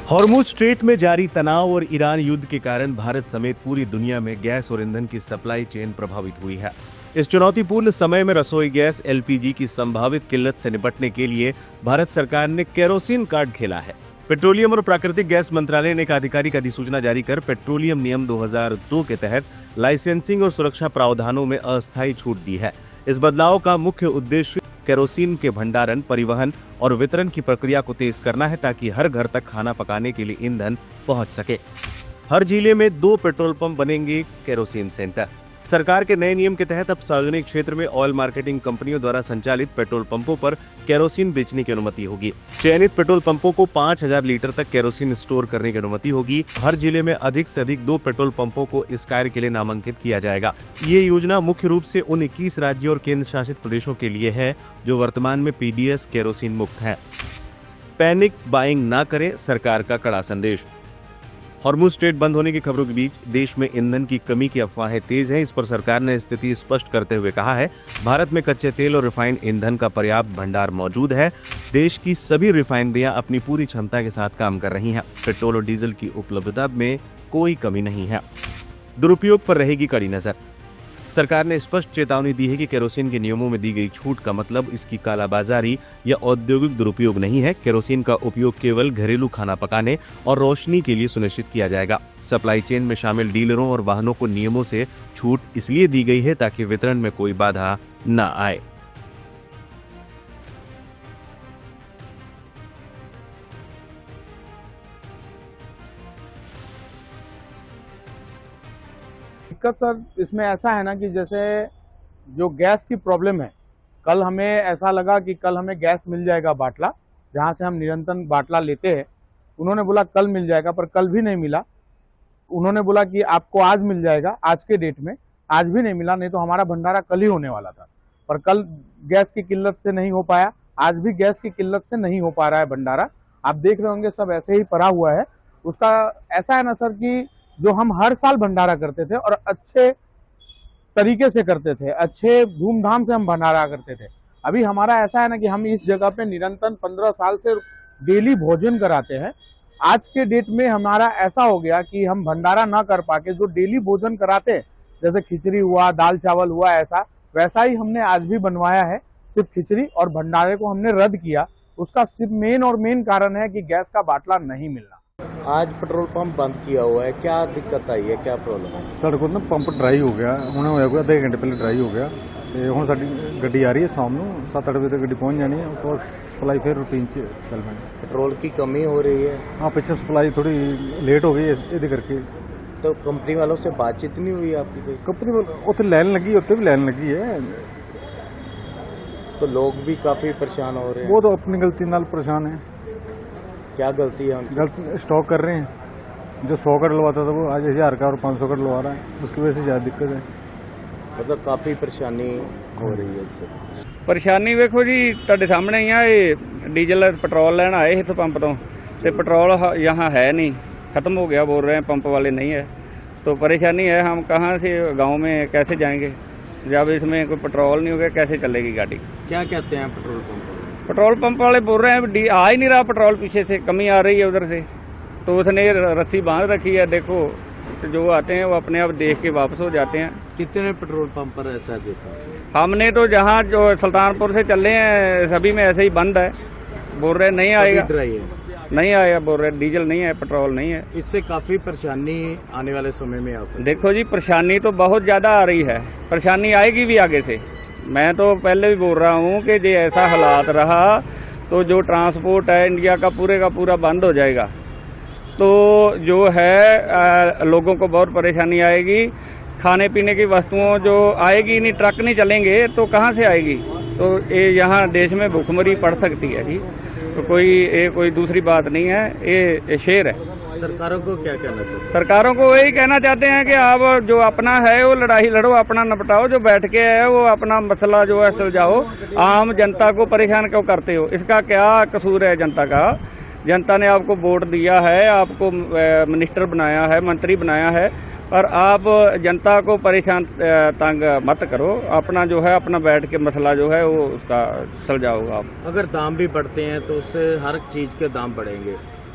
Hormuz straight में जारी तनाव और ईरान युद्ध के कारण भारत समेत पूरी दुनिया में गैस और ईंधन की सप्लाई चेन प्रभावित हुई है। इस चुनौतीपूर्ण समय में रसोई गैस एलपीजी की संभावित किल्लत से निपटने के लिए भारत सरकार ने केरोसिन कार्ड खेला है। पेट्रोलियम और प्राकृतिक गैस मंत्रालय ने एक आधिकारिक अधिसूचना जारी कर पेट्रोलियम नियम 2002 के तहत लाइसेंसिंग और सुरक्षा प्रावधानों में अस्थायी छूट दी है। इस बदलाव का मुख्य उद्देश्य केरोसिन के भंडारण, परिवहन और वितरण की प्रक्रिया को तेज करना है ताकि हर घर तक खाना पकाने के लिए ईंधन पहुंच सके। हर जिले में 2 पेट्रोल पंप बनेंगे केरोसिन सेंटर। सरकार के नए नियम के तहत अब सार्वजनिक क्षेत्र में ऑयल मार्केटिंग कंपनियों द्वारा संचालित पेट्रोल पंपों पर केरोसिन बेचने की अनुमति होगी। चयनित पेट्रोल पंपों को 5000 लीटर तक केरोसिन स्टोर करने की अनुमति होगी। हर जिले में अधिक से अधिक 2 पेट्रोल पंपों को इस कार्य के लिए नामांकित किया जाएगा। ये योजना मुख्य रूप से उन 21 राज्यों और केंद्र शासित प्रदेशों के लिए है जो वर्तमान में पीडीएस केरोसिन मुक्त है। पैनिक बाइंग ना करें, सरकार का कड़ा संदेश। हॉर्मुज़ स्ट्रेट बंद होने की खबरों के बीच देश में ईंधन की कमी की अफवाहें तेज हैं। इस पर सरकार ने स्थिति स्पष्ट करते हुए कहा है, भारत में कच्चे तेल और रिफाइंड ईंधन का पर्याप्त भंडार मौजूद है। देश की सभी रिफाइनरियां अपनी पूरी क्षमता के साथ काम कर रही हैं। पेट्रोल और डीजल की उपलब्धता में कोई कमी नहीं है। दुरुपयोग पर रहेगी कड़ी नजर। सरकार ने स्पष्ट चेतावनी दी है कि केरोसिन के नियमों में दी गई छूट का मतलब इसकी कालाबाजारी या औद्योगिक दुरुपयोग नहीं है। केरोसिन का उपयोग केवल घरेलू खाना पकाने और रोशनी के लिए सुनिश्चित किया जाएगा। सप्लाई चेन में शामिल डीलरों और वाहनों को नियमों से छूट इसलिए दी गई है ताकि वितरण में कोई बाधा न आए। दिक्कत सर इसमें ऐसा है ना कि जैसे जो गैस की प्रॉब्लम है, कल हमें ऐसा लगा कि कल हमें गैस मिल जाएगा बाटला, जहाँ से हम निरंतर बाटला लेते हैं। उन्होंने बोला कल मिल जाएगा, पर कल भी नहीं मिला। उन्होंने बोला कि आपको आज मिल जाएगा, आज के डेट में आज भी नहीं मिला, नहीं तो हमारा भंडारा कल ही होने वाला था। पर कल गैस की किल्लत से नहीं हो पाया, आज भी गैस की किल्लत से नहीं हो पा रहा है भंडारा। आप देख रहे होंगे सब ऐसे ही पड़ा हुआ है। उसका ऐसा है ना सर कि जो हम हर साल भंडारा करते थे और अच्छे तरीके से करते थे, अच्छे धूमधाम से हम भंडारा करते थे। अभी हमारा ऐसा है ना कि हम इस जगह पे निरंतर 15 साल से डेली भोजन कराते हैं। आज के डेट में हमारा ऐसा हो गया कि हम भंडारा ना कर पाके जो डेली भोजन कराते, जैसे खिचड़ी हुआ, दाल चावल हुआ, ऐसा वैसा ही हमने आज भी बनवाया है। सिर्फ खिचड़ी और भंडारे को हमने रद्द किया। उसका सिर्फ मेन कारण है कि गैस का बाटला नहीं मिलना। आज पेट्रोल पंप बंद किया हुआ है, क्या दिक्कत आई है, क्या प्रॉब्लम है? ਸਾਡੇ ਕੋਲ ਨਾ ਪੰਪ ਡਰਾਈ ਹੋ ਗਿਆ, ਹੁਣੇ ਹੋਇਆ ਕੋਈ ਅੱਧੇ ਘੰਟੇ ਪਹਿਲੇ ਡਰਾਈ ਹੋ ਗਿਆ ਤੇ ਹੁਣ ਸਾਡੀ ਗੱਡੀ ਆ ਰਹੀ ਹੈ ਸ਼ਾਮ ਨੂੰ 7-8 ਵਜੇ ਤੱਕ ਗੱਡੀ ਪਹੁੰਚ ਜਾਣੀ ਹੈ। ਉਸ ਤੋਂ ਬਾਅਦ ਸਪਲਾਈ ਫਿਰ ਰੂਟੀਨ 'ਚ ਚੱਲ ਪੈਣੀ। पेट्रोल की कमी हो रही है ਹਾਂ ਪਿੱਛੇ ਸਪਲਾਈ ਥੋੜੀ ਲੇਟ ਹੋ ਗਈ ਇਹਦੇ ਕਰਕੇ। तो कंपनी वालों से बातचीत नहीं हुई आपकी कोई? ਕੰਪਨੀ ਉੱਥੇ ਲਾਈਨ ਲੱਗੀ, ਉੱਥੇ ਵੀ ਲਾਈਨ ਲੱਗੀ ਹੈ। तो लोग भी काफी परेशान हो रहे हैं। वो तो अपनी गलती ਨਾਲ परेशान है। क्या गलती है उनकी? गलत स्टॉक कर रहे हैं। जो 100 का डलवाता था वो आज 1000 का और 500 का डलवा रहा है, उसकी वजह से ज़्यादा दिक्कत है। मतलब काफी परेशानी हो रही है इससे। ਪਰੇਸ਼ਾਨੀ ਵੇਖੋ ਜੀ ਤੁਹਾਡੇ ਸਾਹਮਣੇ ਹੀ ਆ। ਇਹ ਡੀਜ਼ਲ ਪੈਟਰੋਲ ਲੈਣ ਆਏ ਇੱਥੇ पंप तो पेट्रोल यहाँ है नहीं, खत्म हो गया, बोल रहे हैं पंप वाले नहीं है। तो परेशानी है, हम कहाँ से गांव में कैसे जाएंगे जब इसमें कोई पेट्रोल नहीं होगा, कैसे चलेगी गाड़ी? क्या कहते हैं पेट्रोल पंप? पेट्रोल पंप वाले बोल रहे हैं आ ही नहीं रहा पेट्रोल, पीछे से कमी आ रही है उधर से। तो उसने रस्सी बांध रखी है, देखो तो जो आते हैं वो अपने आप देख के वापस हो जाते हैं। कितने पेट्रोल पंप पर ऐसा देखा? हमने तो जहाँ जो सुल्तानपुर से चले हैं सभी में ऐसे ही बंद है, बोल रहे नहीं आएगा, नहीं आएगा, बोल रहे डीजल नहीं है, पेट्रोल नहीं है। इससे काफी परेशानी आने वाले समय में आ सकती है। देखो जी परेशानी तो बहुत ज्यादा आ रही है, परेशानी आएगी भी आगे से। मैं तो पहले भी बोल रहा हूँ कि जो ऐसा हालात रहा तो जो ट्रांसपोर्ट है इंडिया का पूरा बंद हो जाएगा। तो जो है लोगों को बहुत परेशानी आएगी। खाने पीने की वस्तुओं जो आएगी नहीं, ट्रक नहीं चलेंगे तो कहाँ से आएगी? तो ये यहाँ देश में भूखमरी पड़ सकती है जी। तो कोई दूसरी बात नहीं है, ये शेर है। सरकारों को क्या कहना चाहिए? सरकारों को यही कहना चाहते हैं कि आप जो अपना है वो लड़ाई लड़ो, अपना निपटाओ, जो बैठ के है वो अपना मसला जो है सुलझाओ। आम जनता को परेशान क्यों करते हो? इसका क्या कसूर है जनता का? जनता ने आपको वोट दिया है, आपको मिनिस्टर बनाया है, मंत्री बनाया है, और आप जनता को परेशान तंग मत करो। अपना जो है अपना बैठ के मसला जो है वो उसका सुलझाओ आप। अगर दाम भी बढ़ते हैं तो उससे हर चीज के दाम बढ़ेंगे,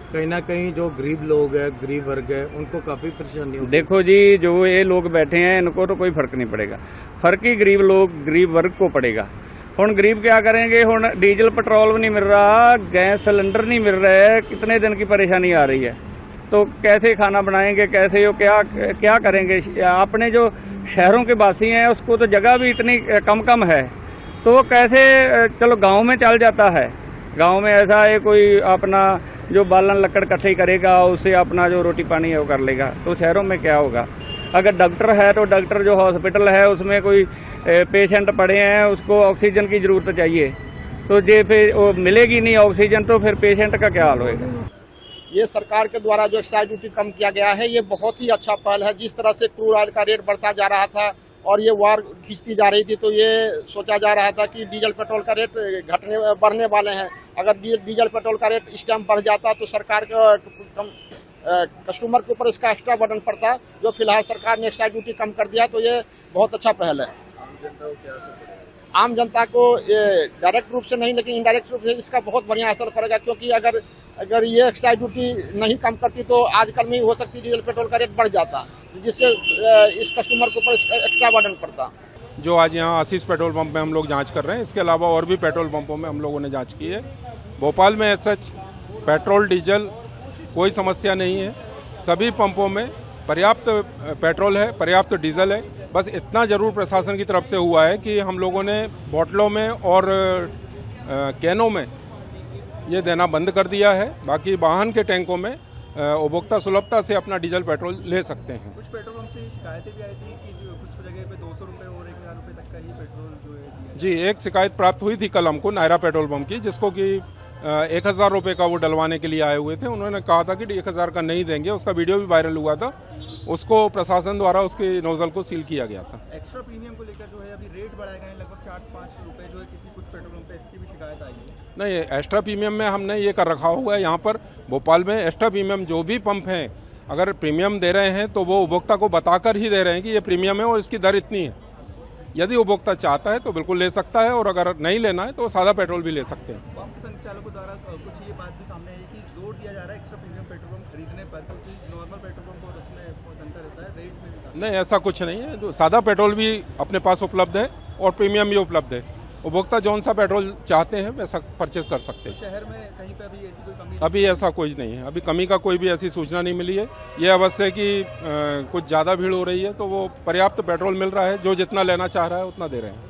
कहीं ना कहीं जो गरीब लोग हैं, गरीब वर्ग है, उनको काफी परेशानी होती है। देखो जी, जो ये लोग बैठे हैं इनको तो कोई फर्क नहीं पड़ेगा, फर्क ही गरीब वर्ग को पड़ेगा। हुण गरीब क्या करेंगे? हुण डीजल पेट्रोल भी नहीं मिल रहा, गैस सिलेंडर नहीं मिल रहा है, कितने दिन की परेशानी आ रही है, तो कैसे खाना बनाएंगे, कैसे वो क्या करेंगे? अपने जो शहरों के वासी हैं उसको तो जगह भी इतनी कम है, तो वो कैसे, चलो गांव में चल जाता है, गांव में ऐसा है कोई अपना जो बालन लकड़ इकट्ठी करेगा उससे अपना जो रोटी पानी है वो कर लेगा, तो शहरों में क्या होगा? अगर डॉक्टर है तो डॉक्टर जो हॉस्पिटल है उसमें कोई पेशेंट पड़े हैं, उसको ऑक्सीजन की जरूरत चाहिए, तो ये फिर वो मिलेगी नहीं ऑक्सीजन, तो फिर पेशेंट का क्या हाल होएगा? ये सरकार के द्वारा जो एक्साइज ड्यूटी कम किया गया है, ये बहुत ही अच्छा पहल है। जिस तरह से क्रूड ऑयल का रेट बढ़ता जा रहा था और ये वार खींचती जा रही थी, तो ये सोचा जा रहा था कि डीजल पेट्रोल का रेट बढ़ने वाले हैं। अगर डीजल पेट्रोल का रेट इस टाइम बढ़ जाता तो सरकार कस्टमर के ऊपर इसका एक्स्ट्रा बर्डन पड़ता, जो फिलहाल सरकार ने एक्साइज ड्यूटी कम कर दिया, तो ये बहुत अच्छा पहल है। आम जनता को डायरेक्ट रूप से नहीं, लेकिन इनडायरेक्ट रूप से इसका बहुत बढ़िया असर पड़ेगा, क्योंकि अगर ये एक्साइज ड्यूटी नहीं कम करती तो आजकल में हो सकती डीजल पेट्रोल का रेट बढ़ जाता, जिससे इस कस्टमर के ऊपर एक्स्ट्रा बर्डन पड़ता। जो आज यहाँ आशीष पेट्रोल पंप में हम लोग जांच कर रहे हैं, इसके अलावा और भी पेट्रोल पंपों में हम लोगों ने जांच की है। भोपाल में सच पेट्रोल डीजल कोई समस्या नहीं है, सभी पंपों में पर्याप्त पेट्रोल है, पर्याप्त डीजल है। बस इतना ज़रूर प्रशासन की तरफ से हुआ है कि हम लोगों ने बोतलों में और कैनों में ये देना बंद कर दिया है। बाकी वाहन के टैंकों में उपभोक्ता सुलभता से अपना डीजल पेट्रोल ले सकते हैं। कुछ पेट्रोल पंप से शिकायतें भी आई थी कि कुछ जगह पे 200 रुपये और 1000 रुपये तक का ही पेट्रोल जो है जी, एक शिकायत प्राप्त हुई थी कल हमको नायरा पेट्रोल पंप की, जिसको कि 1000 रुपये का वो डलवाने के लिए आए हुए थे। उन्होंने कहा था कि 1000 का नहीं देंगे, उसका वीडियो भी वायरल हुआ था। उसको प्रशासन द्वारा उसके नोजल को सील किया गया था। एक्स्ट्रा प्रीमियम को लेकर जो है अभी रेट बढ़ाए गए हैं लगभग 4 से 5 रुपये जो है किसी कुछ पेट्रोल पंप पे, इसकी भी शिकायत आई है। नहीं, एक्स्ट्रा प्रीमियम में हमने ये कर रखा हुआ है, यहाँ पर भोपाल में एक्स्ट्रा प्रीमियम जो भी पंप हैं अगर प्रीमियम दे रहे हैं तो वो उपभोक्ता को बताकर ही दे रहे हैं कि ये प्रीमियम है और इसकी दर इतनी है। यदि उपभोक्ता चाहता है तो बिल्कुल ले सकता है, और अगर नहीं लेना है तो सादा पेट्रोल भी ले सकते हैं। पंप संचालकों द्वारा कुछ ये बात भी सामने आई कि जोर दिया जा रहा है एक्स्ट्रा प्रीमियम पेट्रोल पंप खरीदने पर, क्योंकि नॉर्मल पेट्रोल पंप और उसमें बहुत अंतर रहता है रेट में भी। नहीं, ऐसा कुछ नहीं है, तो सादा पेट्रोल भी अपने पास उपलब्ध है और प्रीमियम भी उपलब्ध है। उपभोक्ता जौन सा पेट्रोल चाहते हैं वैसा परचेस कर सकते हैं। शहर में कहीं पे अभी ऐसी कोई कमी? अभी ऐसा कुछ नहीं है, अभी कमी का कोई भी ऐसी सूचना नहीं मिली है। ये अवश्य है कि कुछ ज़्यादा भीड़ हो रही है तो वो पर्याप्त पेट्रोल मिल रहा है, जो जितना लेना चाह रहा है उतना दे रहे हैं।